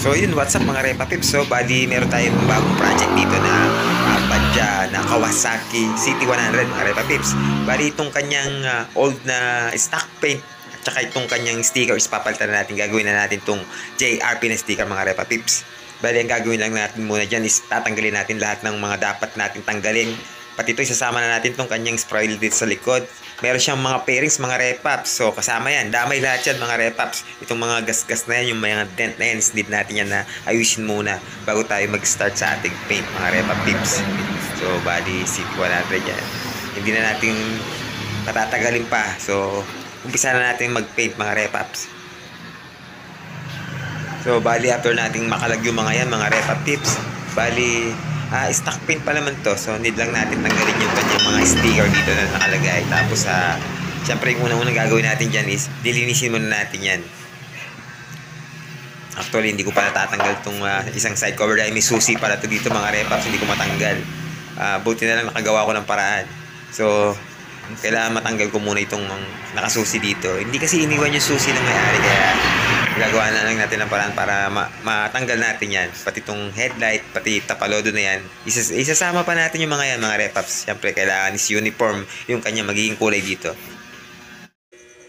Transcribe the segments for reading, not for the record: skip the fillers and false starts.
So yun, what's up mga Repa Pips? So bali meron tayong bagong project dito na Badja na Kawasaki CT100 mga Repa Pips. Bali itong kanyang old na stock paint at saka itong kanyang sticker is papalitan na natin. Gagawin na natin itong JRP na sticker mga Repa Pips. Bali ang gagawin lang natin muna dyan is tatanggalin natin lahat ng mga dapat natin tanggalin. Pati ito isasama na natin itong kanyang spoiler dito sa likod. Meron siyang mga pairings, mga repaps. So kasama yan. Damay lahat yan mga repaps. Itong mga gas-gas na yan, yung mga dent na yan, need natin yan na ayusin muna bago tayo mag-start sa ating paint mga repap tips. So bali CT100 yan. Hindi na natin patatagalin pa. So umpisa na natin mag-paint mga repaps. So bali after nating makalag yung mga yan mga repap tips, bali stock paint pa naman to. So need lang natin tanggalin yung kanyang mga sticker dito na nakalagay. Tapos syempre yung unang gagawin natin dyan is dilinisin muna natin yan. Actually hindi ko pa natatanggal itong isang side cover dahil may susi para to dito mga repaps. Hindi ko matanggal. Buti na lang nakagawa ko ng paraan. So kailangan matanggal ko muna itong nakasusi dito. Hindi kasi iniwan yung susi ng may-ari, kaya gagawa na lang natin ng paraan para matanggal natin yan. Pati itong headlight, pati tapalodo na yan. Isasama pa natin yung mga yan mga repaps. Siyempre kailangan is uniform yung kanya magiging kulay dito.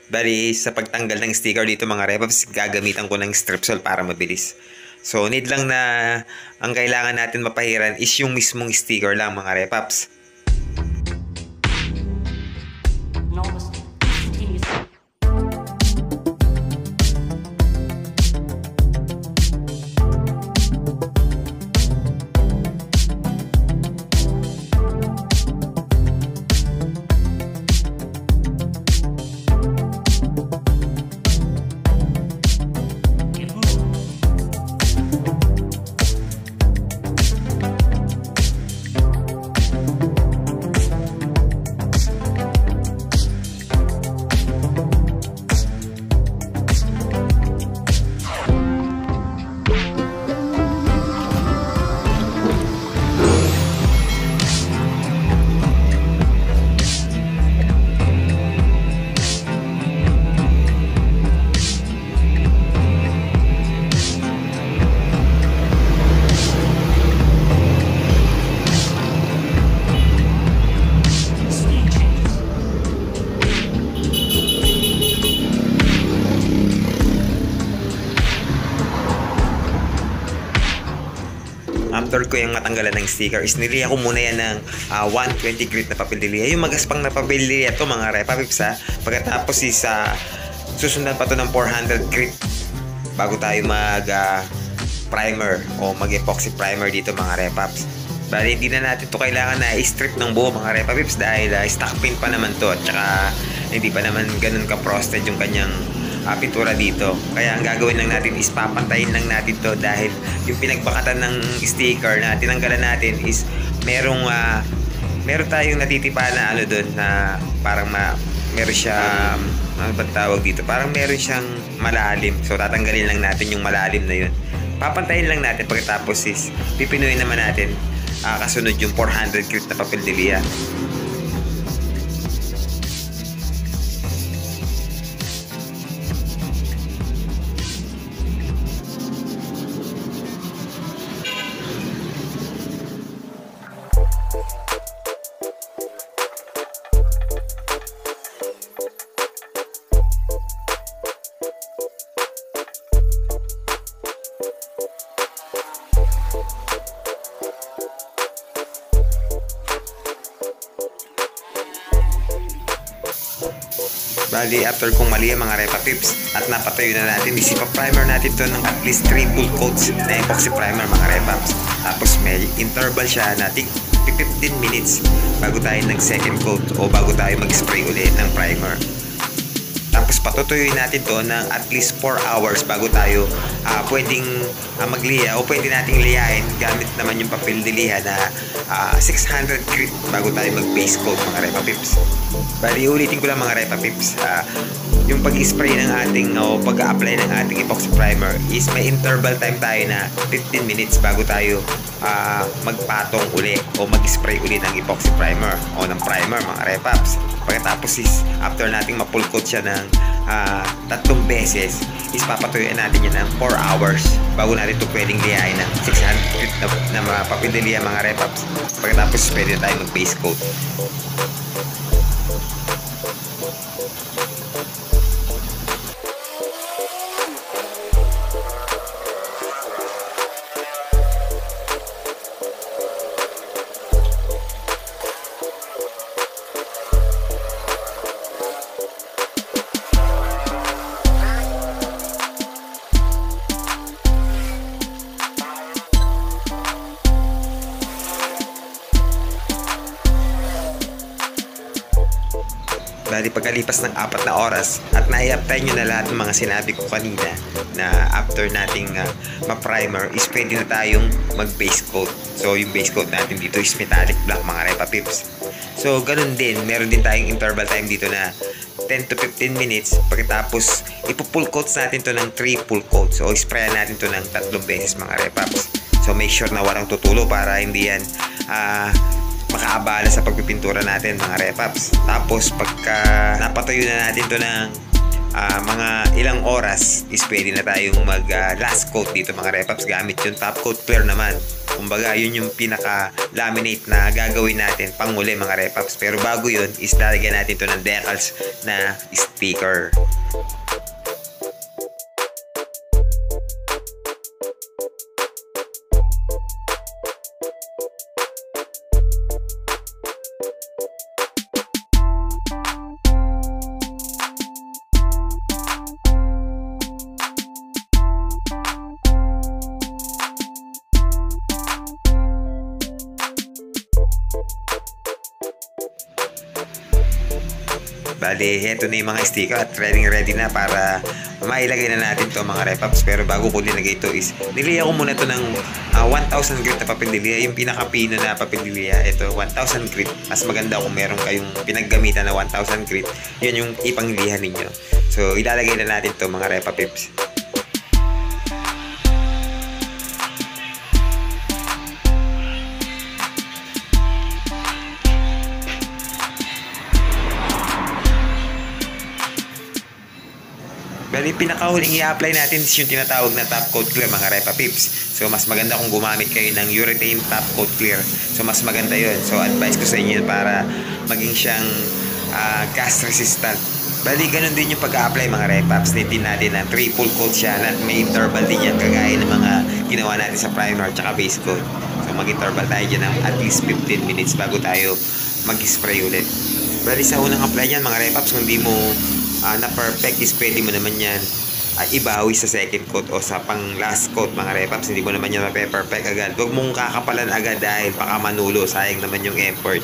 Bali sa pagtanggal ng sticker dito mga repaps, gagamitan ko ng stripsol para mabilis. So need lang na ang kailangan natin mapahiran is yung mismong sticker lang mga repaps. After ko yung matanggalan ng sticker is niliya ko muna yan ng 120 grit na papel diliha. Yung magaspang na papel diliha to mga repapips ha. Pagkatapos is susundan pa to ng 400 grit bago tayo mag primer o mag epoxy primer dito mga repaps. Bali hindi na natin to kailangan na i-strip ng buo mga repapips dahil stock paint pa naman to at saka hindi pa naman ganun ka-frosted yung kanyang pintura dito. Kaya ang gagawin lang natin is papantayin lang natin to dahil yung pinagbakatan ng sticker na tinanggalan natin is meron tayong natitipa na ano doon na parang meron siya ano ba tawag dito, parang meron siyang malalim. So tatanggalin lang natin yung malalim na yun, papantayin lang natin. Pagkatapos is pipinuin naman natin kasunod yung 400 grit na papel diliha. Bali after kong mali mga repapips at napatayo na natin, isipa-primer natin to ng at least 3 full coats na epoxy primer mga repaps. Tapos may interval siya na 15 minutes bago tayo ng second coat o bago tayo mag-spray ulit ng primer. Tapos patutuyuin natin to ng at least 4 hours bago tayo pwedeng magliha o pwede nating lihain gamit naman yung papel diliha na 600 grit bago tayo mag-base coat mga repapips. Bali ulitin ko lang mga repapips, yung pag-spray ng ating o pag-apply ng ating epoxy primer is may interval time tayo na 15 minutes bago tayo magpatong uli o mag-spray uli ng epoxy primer o ng primer mga repaps. Pagkatapos is after nating ma-full coat siya ng 3 beses is papatuyuan natin yan ng 4 hours bago natin ito pwedeng lihain ng 600 grit na mga papildiliya mga repaps. Pagkatapos pwede na tayo mag base coat. Bali pagkalipas ng 4 na oras at nai-apply nyo na lahat ng mga sinabi ko kanina na after nating ma-primer is pwede na tayong mag-base coat. So yung base coat natin dito is metallic black mga Repa Pips. So ganun din, meron din tayong interval time dito na 10 to 15 minutes. Pagkatapos ipo-full coats natin to ng 3 full coats. So sprayan natin to ng 3 beses mga Repaps. So make sure na walang tutulo para hindi yan makaabala sa pagpipintura natin mga Repaps. Tapos pagka napatuyo na natin to ng mga ilang oras is pwede na tayong mag last coat dito mga Repaps gamit yung top coat clear naman. Kumbaga yun yung pinaka laminate na gagawin natin panguli mga Repaps. Pero bago yun is lalagyan natin to ng decals na sticker. Bali, heto na yung mga sticker at ready na para mailagay na natin to mga Repaps. Pero bago ko nilagay ito is niliya ko muna to ng 1,000 grit na papildiliya. Yung pinakapino na papildiliya, ito 1,000 grit. Mas maganda kung meron kayong pinaggamitan na 1,000 grit. Yun yung ipanglihan ninyo. So ilalagay na natin to mga Repa Pips. Bali, pinakahuling i-apply natin is yung tinatawag na top coat clear mga Repa Pips. So mas maganda kung gumamit kayo ng urethane top coat clear. So mas maganda yun. So advice ko sa inyo para maging siyang gas resistant. Bali, ganun din yung pag-a-apply mga Repaps. Nitin natin na triple coat siya at may interval din yan kagaya ng mga ginawa natin sa primer at base coat. So mag-interval tayo dyan ng at least 15 minutes bago tayo mag-spray ulit. Bali, sa unang apply yan mga Repaps, kung di mo na perfect is pwede mo naman yan ibawi sa second coat o sa pang last coat mga Repaps. Hindi mo naman yan ma-perfect agad. Huwag mong kakapalan agad dahil baka manulo, sayang naman yung effort.